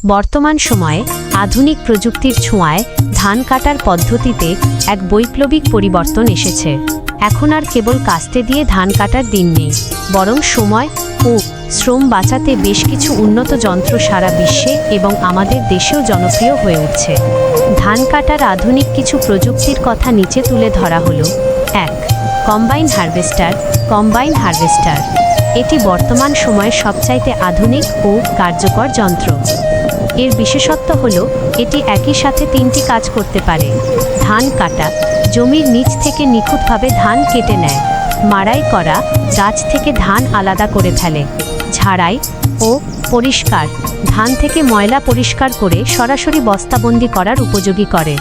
বর্তমান সময়ে আধুনিক প্রযুক্তির ছোঁয়ায় ধান কাটার পদ্ধতিতে এক বৈপ্লবিক পরিবর্তন এসেছে। এখন আর কেবল কাস্তে দিয়ে ধান কাটার দিন নেই, বরং সময় ও শ্রম বাঁচাতে বেশ কিছু উন্নত যন্ত্র সারা বিশ্বে এবং আমাদের দেশেও জনপ্রিয় হয়ে উঠছে। ধান কাটার আধুনিক কিছু প্রযুক্তির কথা নিচে তুলে ধরা হলো। 1. Combine harvester. কম্বাইন হারভেস্টার এটি বর্তমান সময়ের সবচাইতে আধুনিক ও কার্যকর যন্ত্র। এর বিশেষত্ব হল এটি একই সাথে 3টি কাজ করতে পারে: ধান কাটা, জমির নিচ থেকে নিখুঁতভাবে ধান কেটে নেয়; মাড়াই করা, গাছ থেকে ধান আলাদা করে ফেলে; ঝাড়াই ও পরিষ্কার, ধান থেকে ময়লা পরিষ্কার করে সরাসরি বস্তাবন্দি করার উপযোগী করে।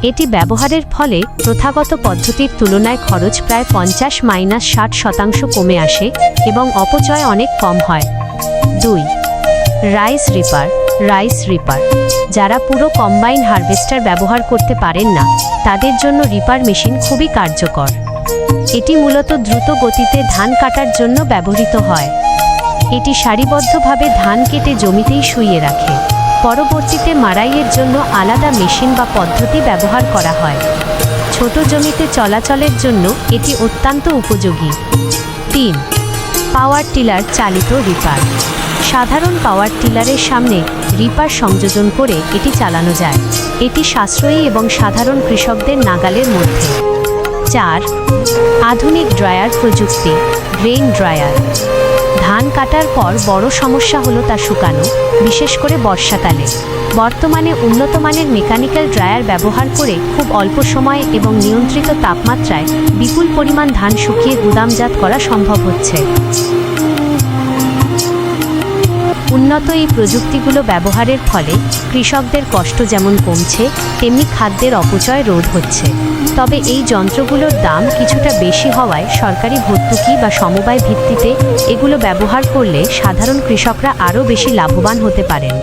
এটি ব্যবহারের ফলে প্রথাগত পদ্ধতির তুলনায় খরচ প্রায় 50-60% কমে আসে এবং অপচয় অনেক কম হয়। 2. Rice reaper. রাইস রিপার যারা পুরো কম্বাইন হারভেস্টার ব্যবহার করতে পারেন না, তাদের জন্য রিপার মেশিন খুবই কার্যকর। এটি মূলত দ্রুত গতিতে ধান কাটার জন্য ব্যবহৃত হয়। এটি সারিবদ্ধভাবে ধান কেটে জমিতেই শুইয়ে রাখে। পরবর্তীতে মাড়াইয়ের জন্য আলাদা মেশিন বা পদ্ধতি ব্যবহার করা হয়। ছোট জমিতে চলাচলের জন্য এটি অত্যন্ত উপযোগী। 3. পাওয়ার টিলার চালিত রিপার। সাধারণ পাওয়ার টিলারের সামনে রিপার সংযোজন করে এটি চালানো যায়। এটি সাশ্রয়ী এবং সাধারণ কৃষকদের নাগালের মধ্যে। 4. আধুনিক ড্রায়ার প্রযুক্তি। Grain dryer. ধান কাটার পর বড় সমস্যা হলো তা শুকানো, বিশেষ করে বর্ষাকালে। বর্তমানে উন্নত মানের মেকানিক্যাল ড্রায়ার ব্যবহার করে খুব অল্প সময়ে এবং নিয়ন্ত্রিত তাপমাত্রায় বিপুল পরিমাণ ধান শুকিয়ে গুদামজাত করা সম্ভব হচ্ছে। উন্নত এই প্রযুক্তিগুলো ব্যবহারের ফলে কৃষকদের কষ্ট যেমন কমছে, তেমনি খাদ্যের অপচয় রোধ হচ্ছে। তবে এই যন্ত্রগুলোর দাম কিছুটা বেশি হওয়ায় সরকারি ভর্তুকি বা সমবায় ভিত্তিতে এগুলো ব্যবহার করলে সাধারণ কৃষকরা আরও বেশি লাভবান হতে পারেন।